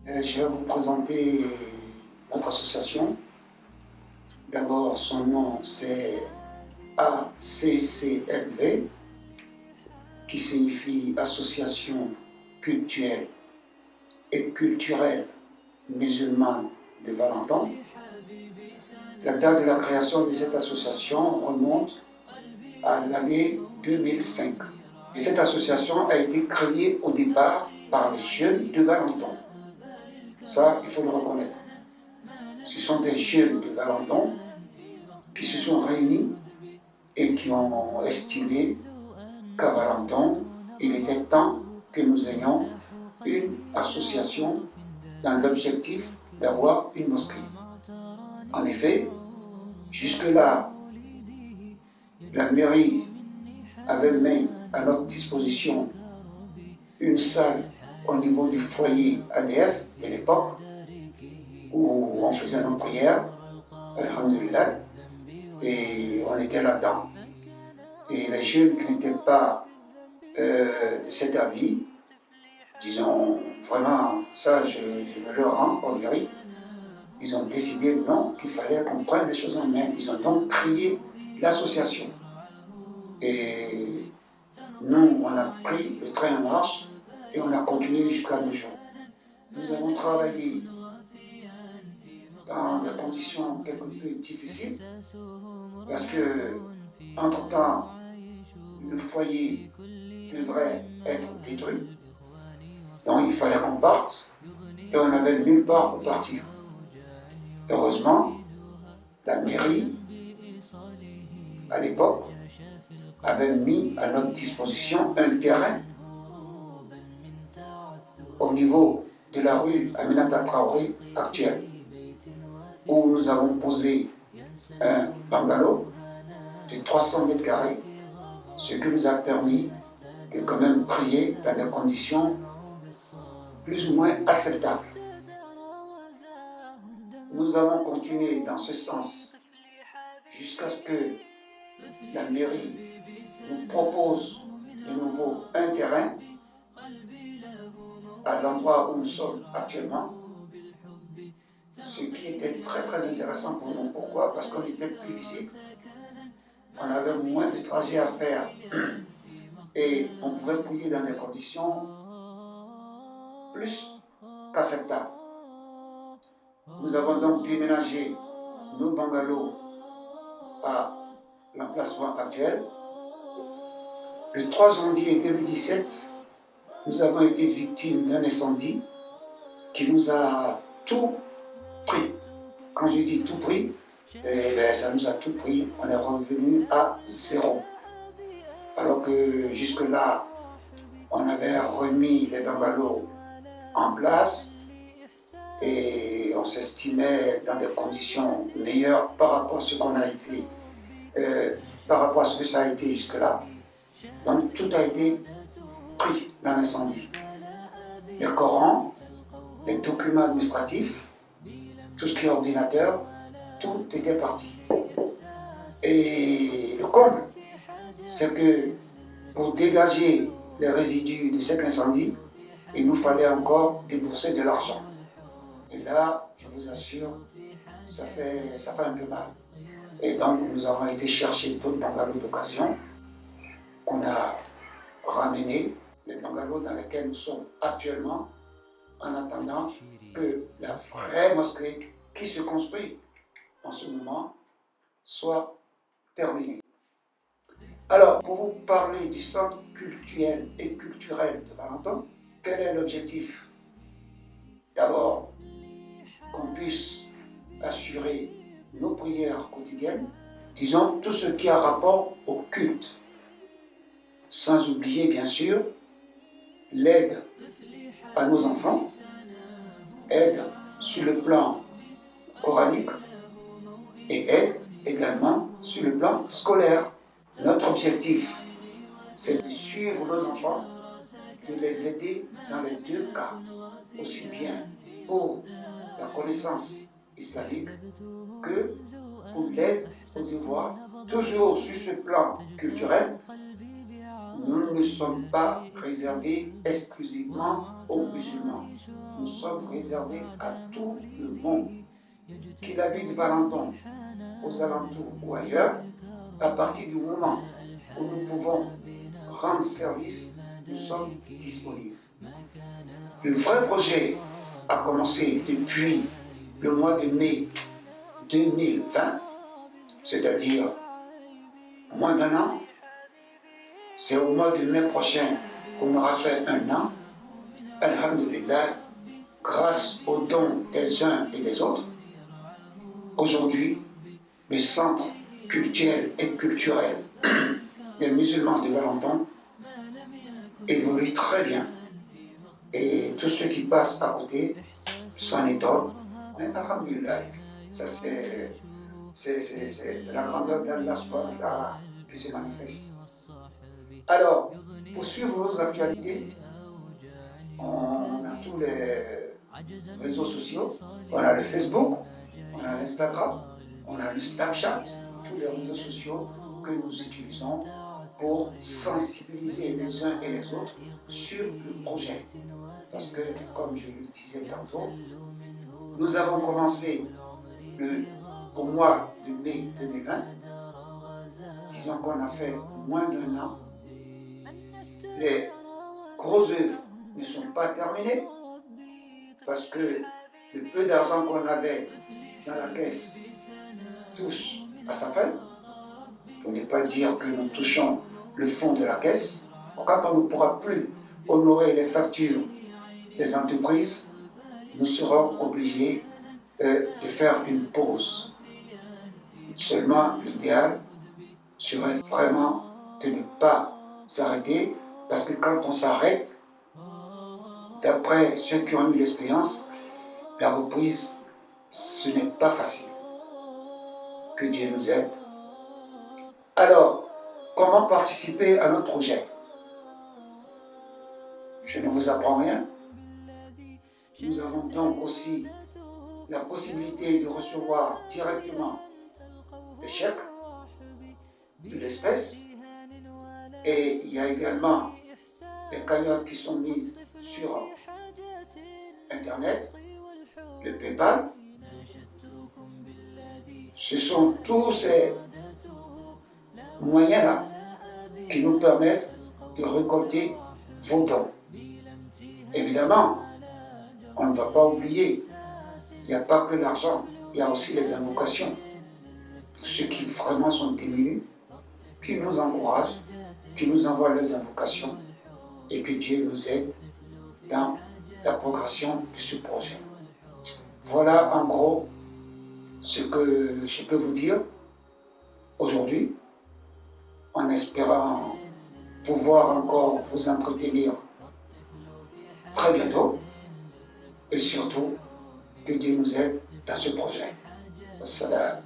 Je vais vous présenter notre association. D'abord, son nom c'est ACCMV, qui signifie Association cultuelle et culturelle musulmane de Valenton. La date de la création de cette association remonte à l'année 2005. Et cette association a été créée au départ par les jeunes de Valenton. Ça, il faut le reconnaître. Ce sont des jeunes de Valenton qui se sont réunis et qui ont estimé qu'à Valenton, il était temps que nous ayons une association dans l'objectif d'avoir une mosquée. En effet, jusque-là, la mairie avait mis à notre disposition une salle au niveau du foyer ADF de l'époque où on faisait nos prières, alhamdulillah, et on était là-dedans. Et les jeunes qui n'étaient pas de cet avis, disons vraiment, ça je me le rends au mérite, ils ont décidé non, qu'il fallait qu'on prenne les choses en main. Ils ont donc créé l'association. Et nous, on a pris le train en marche et on a continué jusqu'à nos jours. Nous avons travaillé dans des conditions quelque peu difficiles parce que, entre-temps, le foyer devrait être détruit. Donc il fallait qu'on parte et on n'avait nulle part où partir. Heureusement, la mairie, à l'époque, avait mis à notre disposition un terrain au niveau de la rue Aminata Traoré actuelle, où nous avons posé un bungalow de 300 mètres carrés, ce qui nous a permis de quand même prier dans des conditions plus ou moins acceptables. Nous avons continué dans ce sens jusqu'à ce que la mairie nous propose de nouveau un terrain à l'endroit où nous sommes actuellement, ce qui était très très intéressant pour nous. Pourquoi? Parce qu'on était plus visible, on avait moins de trajets à faire et on pouvait prier dans des conditions plus qu'acceptables. Nous avons donc déménagé nos bungalows à l'emplacement actuel. Le 3 janvier 2017, nous avons été victimes d'un incendie qui nous a tout pris. Quand je dis tout pris, ça nous a tout pris. On est revenu à zéro. Alors que jusque-là, on avait remis les bungalows en place et on s'estimait dans des conditions meilleures par rapport à ce qu'on a été, par rapport à ce que ça a été jusque-là. Donc tout a été pris dans l'incendie. Les Corans, les documents administratifs, tout ce qui est ordinateur, tout était parti. Et le comble, c'est que pour dégager les résidus de cet incendie, il nous fallait encore débourser de l'argent. Et là, je vous assure, ça fait un peu mal. Et donc, nous avons été chercher d'autres bungalows d'occasion qu'on a ramenés, les bungalows dans lesquels nous sommes actuellement, en attendant que la vraie mosquée qui se construit en ce moment soit terminée. Alors, pour vous parler du centre culturel et culturel de Valenton, quel est l'objectif? D'abord, qu'on puisse assurer nos prières quotidiennes, disons tout ce qui a rapport au culte, sans oublier bien sûr l'aide à nos enfants, aide sur le plan coranique et aide également sur le plan scolaire. Notre objectif, c'est de suivre nos enfants, de les aider dans les deux cas, aussi bien pour la connaissance islamique que pour l'aide aux devoirs. Toujours sur ce plan culturel, nous ne sommes pas réservés exclusivement aux musulmans. Nous sommes réservés à tout le monde. Qu'il habite Valenton, aux alentours ou ailleurs, à partir du moment où nous pouvons rendre service, nous sommes disponibles. Le vrai projet a commencé depuis le mois de mai 2020, c'est-à-dire moins d'un an. C'est au mois de mai prochain qu'on aura fait un an. Alhamdulillah, grâce aux dons des uns et des autres. Aujourd'hui, le centre culturel et culturel des musulmans de Valenton évolue très bien. Et tous ceux qui passent à côté s'en étonnent. Mais alhamdulillah, ça c'est la grandeur d'Allah qui se manifeste. Alors, pour suivre nos actualités, on a tous les réseaux sociaux, on a le Facebook, on a l'Instagram, on a le Snapchat, tous les réseaux sociaux que nous utilisons pour sensibiliser les uns et les autres sur le projet. Parce que, comme je le disais tantôt, nous avons commencé au mois de mai 2020. Disons qu'on a fait moins d'un an. Les grosses œuvres ne sont pas terminées parce que le peu d'argent qu'on avait dans la caisse touche à sa fin. Pour ne pas dire que nous touchons le fond de la caisse. Quand on ne pourra plus honorer les factures des entreprises, nous serons obligés de faire une pause. Seulement, l'idéal serait vraiment de ne pas s'arrêter, parce que quand on s'arrête, d'après ceux qui ont eu l'expérience, la reprise, ce n'est pas facile. Que Dieu nous aide. Alors, comment participer à notre projet? Je ne vous apprends rien. Nous avons donc aussi la possibilité de recevoir directement des chèques, de l'espèce, et il y a également des cagnottes qui sont mises sur Internet, le PayPal. Ce sont tous ces moyens-là qui nous permettent de récolter vos dons. Évidemment, on ne va pas oublier, il n'y a pas que l'argent, il y a aussi les invocations. Pour ceux qui vraiment sont démunis, qui nous encouragent, qui nous envoient les invocations, et que Dieu nous aide dans la progression de ce projet. Voilà en gros ce que je peux vous dire aujourd'hui, en espérant pouvoir encore vous entretenir très bientôt, et surtout que Dieu nous aide dans ce projet. Assalam.